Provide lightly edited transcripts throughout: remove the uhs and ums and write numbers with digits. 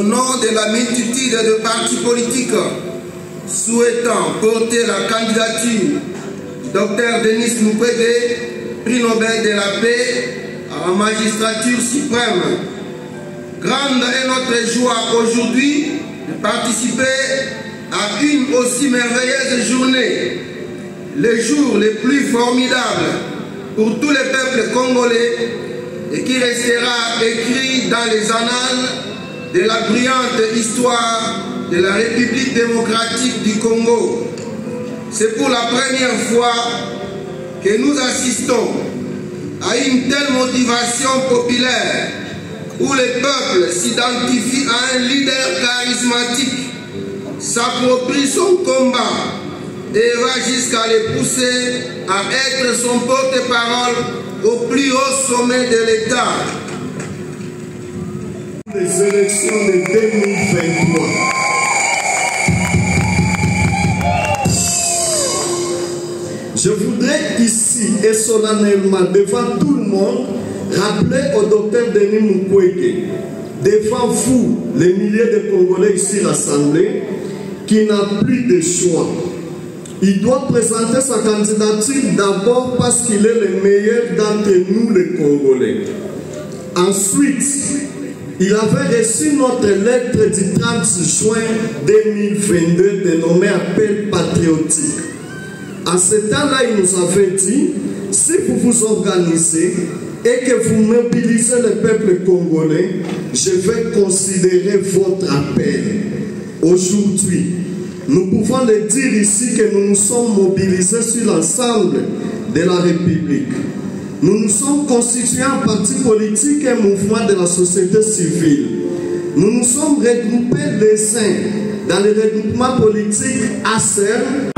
au nom de la multitude de partis politiques souhaitant porter la candidature du Dr Denis Mukwege, prix Nobel de la paix à la magistrature suprême. Grande est notre joie aujourd'hui de participer à une aussi merveilleuse journée, le jour le plus formidable pour tous les peuples congolais et qui restera écrit dans les annales de la brillante histoire de la République démocratique du Congo. C'est pour la première fois que nous assistons à une telle motivation populaire où le peuple s'identifie à un leader charismatique, s'approprie son combat et va jusqu'à le pousser à être son porte-parole au plus haut sommet de l'État. Les élections de 2023. Je voudrais ici et solennellement devant tout le monde rappeler au docteur Denis Mukwege, devant vous, les milliers de Congolais ici rassemblés, qui n'a plus de choix. Il doit présenter sa candidature d'abord parce qu'il est le meilleur d'entre nous les Congolais. Ensuite, il avait reçu notre lettre du 30 juin 2022 dénommée Appel patriotique. À ce temps-là, il nous avait dit, si vous vous organisez et que vous mobilisez le peuple congolais, je vais considérer votre appel. Aujourd'hui, nous pouvons le dire ici que nous nous sommes mobilisés sur l'ensemble de la République. Nous nous sommes constitués en parti politique et mouvement de la société civile. Nous nous sommes regroupés les uns dans le regroupement politique ACER.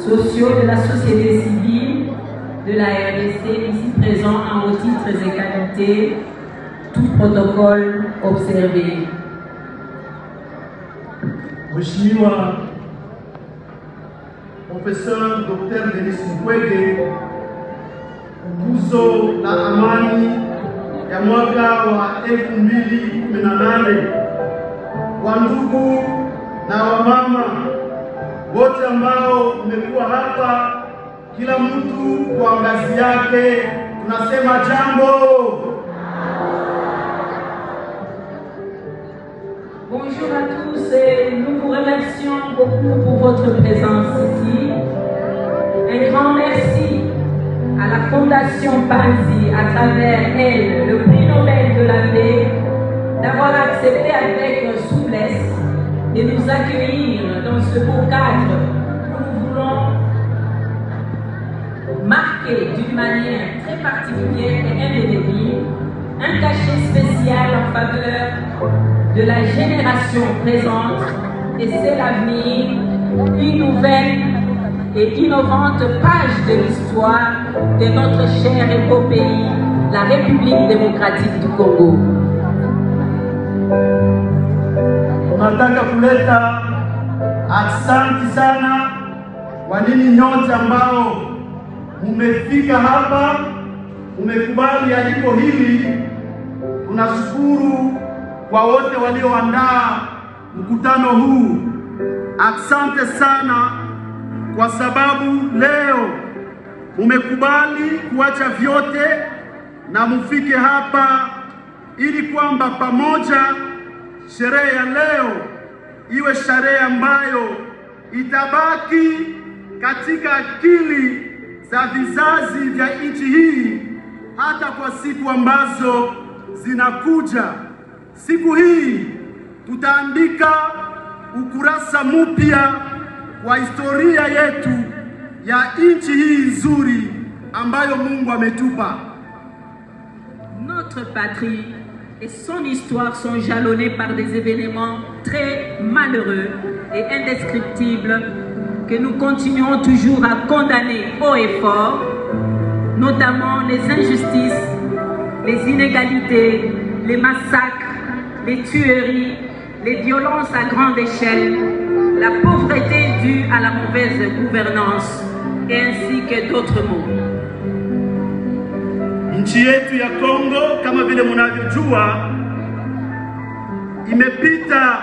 sociaux de la société civile de la RDC ici présents en vos titres et qualités, tout protocole observé. Mheshimiwa Professeur Dr. Denis Mukwege, nguzo la amani ya mwaka wa 2018, wandugu na wamama wote ambao mmekuwa hapa, kila mtu kwa ngazi yake, tunasema jambo. Panzi, à travers elle, le prix Nobel de la paix, d'avoir accepté avec souplesse de nous accueillir dans ce beau cadre où nous voulons marquer d'une manière très particulière et indélébile un cachet spécial en faveur de la génération présente, et c'est l'avenir, une nouvelle et innovante page de l'histoire de notre cher et beau pays, la République démocratique du Congo. Tunataka kuleta asante sana kwa nini nyote ambao mmefika hapa, mmekubali aliko hili. Tunashukuru kwa wote walioandaa mkutano huu. Asante sana kwa sababu leo mmekubali kuacha vyote na mufike hapa ili kwamba pamoja sherehe ya leo iwe sherehe ambayo itabaki katika akili za vizazi vya nchi hii hata kwa siku ambazo zinakuja. Siku hii tutaandika ukurasa mpya wa historia yetu ya nchi hii nzuri ambayo Mungu ametupa. Notre patrie et son histoire sont jalonnées par des événements très malheureux et indescriptibles que nous continuons toujours à condamner haut et fort, notamment les injustices, les inégalités, les massacres, les tueries, les violences à grande échelle, la pauvreté due à la mauvaise gouvernance et ainsi que d'autres maux. Nchi yetu ya Kongo kama vile mnavyojua imepita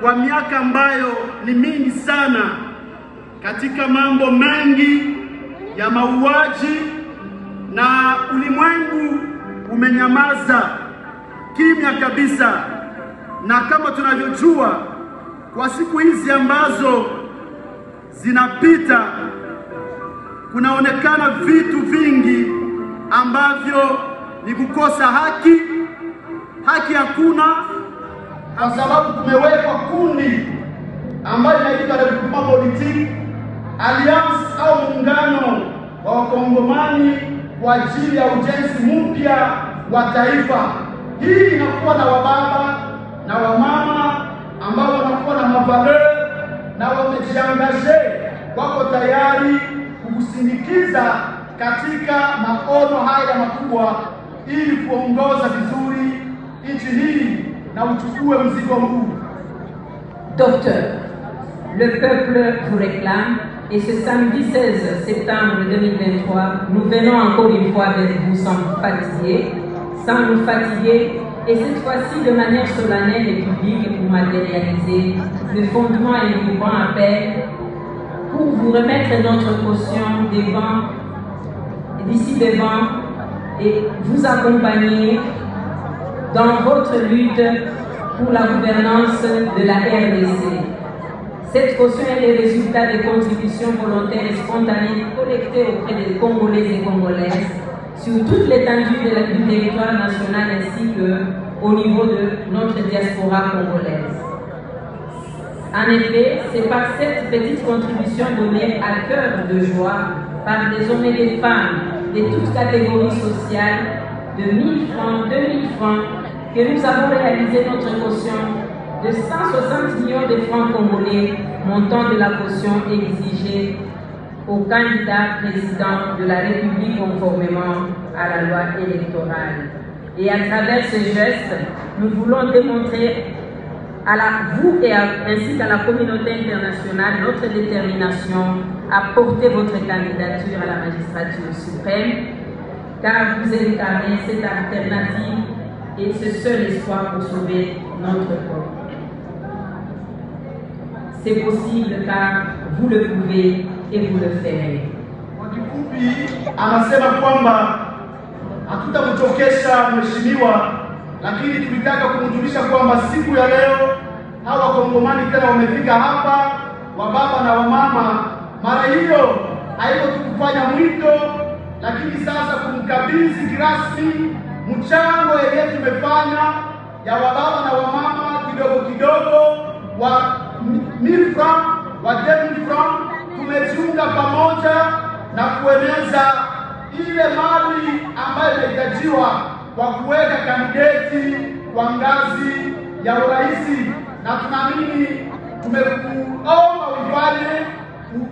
kwa miaka ambayo ni mingi sana katika mambo mengi ya mauaji, na ulimwengu umenyamaza kimya kabisa. Na kama tunavyojua kwa siku hizi ambazo zinapita kunaonekana vitu vingi ambavyo ni kukosa haki. Haki hakuna kwa sababu kumewekwa kundi ambayo inaitwa Regroupement Politique Alliance au muungano wa Wakongomani kwa ajili ya ujenzi mpya wa taifa. Hii inakuwa na wababa na wamama ambao wanakuwa na mavaleur na wamejiangaje, wako tayari kukusindikiza katika maono haya makubwa ili kuongoza vizuri nchi hii na uchukue mzigo huu. Docteur, le peuple vous réclame et ce samedi 16 septembre 2023, nous venons encore une fois vers vous sans nous fatiguer, et cette fois-ci de manière solennelle et publique pour matérialiser le fondement et le grand appel pour vous remettre notre caution d'ici devant et vous accompagner dans votre lutte pour la gouvernance de la RDC. Cette caution est le résultat des contributions volontaires et spontanées collectées auprès des Congolais et Congolaises sur toute l'étendue du territoire national ainsi qu'au niveau de notre diaspora congolaise. En effet, c'est par cette petite contribution donnée à cœur de joie par des hommes et des femmes de toutes catégories sociales de 1 000 francs, 2 000 francs que nous avons réalisé notre caution de 160 millions de francs congolais, montant de la caution exigée au candidat président de la République conformément à la loi électorale. Et à travers ce geste, nous voulons démontrer à vous et ainsi qu'à la communauté internationale notre détermination à porter votre candidature à la magistrature suprême, car vous incarnez cette alternative et ce seul espoir pour sauver notre peuple. C'est possible car vous le pouvez et vous le ferez. Kwa kifupi, anasema kwamba hatutamchokesha mheshimiwa, lakini tulitaka kumjulisha kwamba siku ya leo hawa Kongomani tena wamefika hapa, wababa na wamama. Mara hiyo haiko tukufanya mwito lakini sasa kumkabidhi kirasmi mchango yenye tumefanya ya wababa na wamama kidogo kidogo wa 1000 francs, wa 2000 francs, tumejiunga pamoja na kueneza ile mali ambayo inahitajiwa kwa kuweka kandidati kwa ngazi ya urais, na tunaamini tumekuomba ufanye,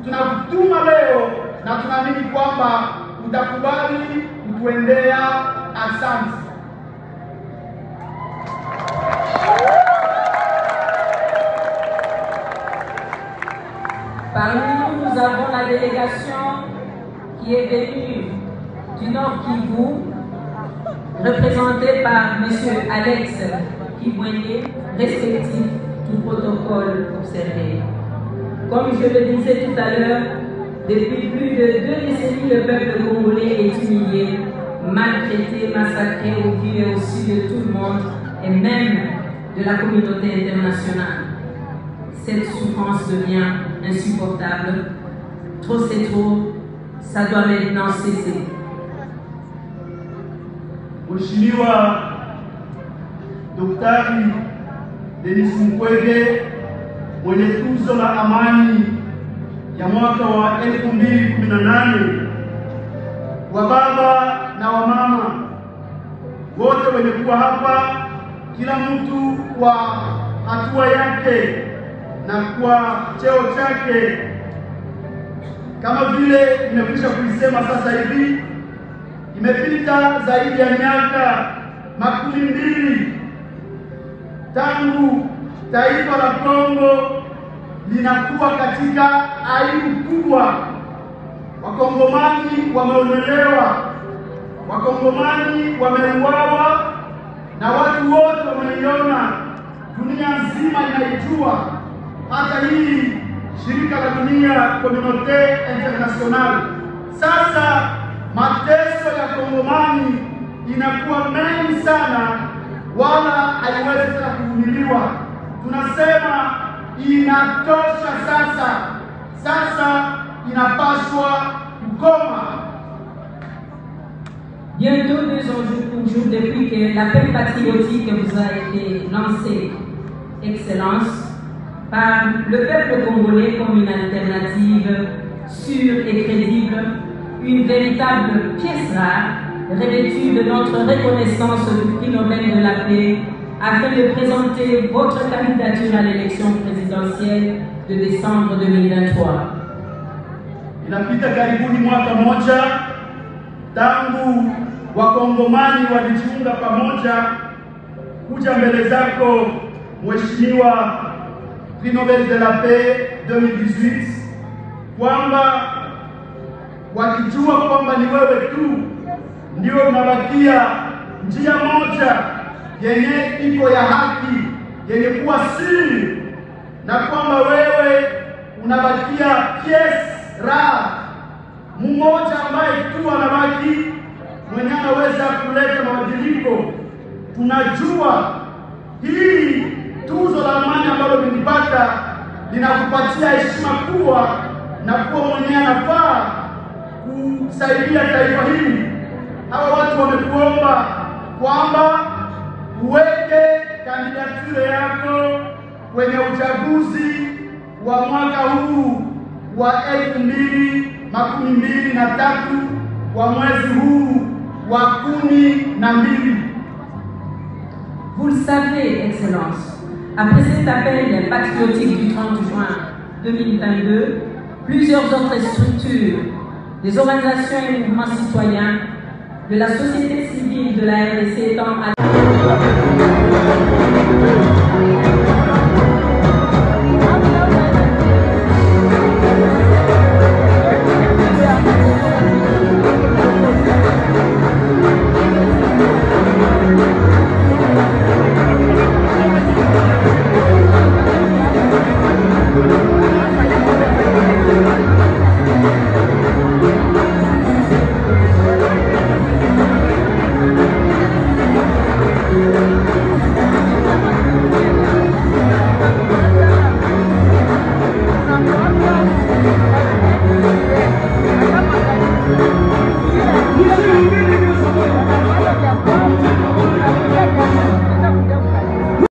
tunakutuma leo na tunaamini kwamba utakubali kutuendea. Asante. Parmi nous, nous avons la délégation qui est venue du Nord Kivu, représentée par M. Alex Kibwenge, respectif du protocole observé. Comme je le disais tout à l'heure, depuis plus de 2 décennies, le peuple congolais est humilié, maltraité, massacré au vu et au su de tout le monde et même de la communauté internationale. Cette souffrance devient insupportable. Trop c'est trop, ça doit maintenant cesser. Mheshimiwa Daktari Denis Mukwege, mwenye tuzo la amani ya mwaka wa 2018, wababa na wamama wote wenye kuwa hapa, kila mtu kwa hatua yake na kwa cheo chake, kama vile nimekwisha kuisema sasa hivi, imepita zaidi ya miaka 20 tangu taifa la Kongo linakuwa katika aibu kubwa. Wakongomani wameondolewa, Wakongomani wameuawa, na watu wote wameiona, dunia nzima inaijua, hata hii shirika la dunia Communauté Internationale. Sasa mateso ya Kongomani inakuwa mengi sana, wala haiwezi tena kuvumiliwa. Tunasema inatosha sasa, sasa inapaswa kukoma. Bientôt 2 jours depuis que l'appel patriotique vous a été lancé, Excellence, par le peuple congolais comme une alternative sûre et crédible, une véritable pièce rare, revêtue de notre reconnaissance du prix Nobel de la paix, afin de présenter votre candidature à l'élection présidentielle de décembre 2023. Inapita karibuni mwaka moja tangu Wakongomani walijiunga pamoja kuja mbele zako Mheshimiwa Prix Nobel de la Paix 2018, kwamba wakijua kwamba ni wewe tu ndio unabakia njia moja yenye iko ya haki, yenye kuwa siri, na kwamba wewe unabakia pièce rare, mmoja ambaye tu anabaki mwenye anaweza kuleta mabadiliko. Tunajua hii tuzo la amani ambalo nilipata linakupatia heshima kubwa na kuwa mwenye anafaa kusaidia taifa hili. Hawa watu wamekuomba kwamba uweke kandidature yako kwenye uchaguzi wa mwaka huu wa 2023 wa mwezi huu wa 12. Vous le savez, Excellence, après cet appel patriotique du 30 juin 2022, plusieurs autres structures, des organisations et mouvements citoyens, de la société civile de la RDC étant à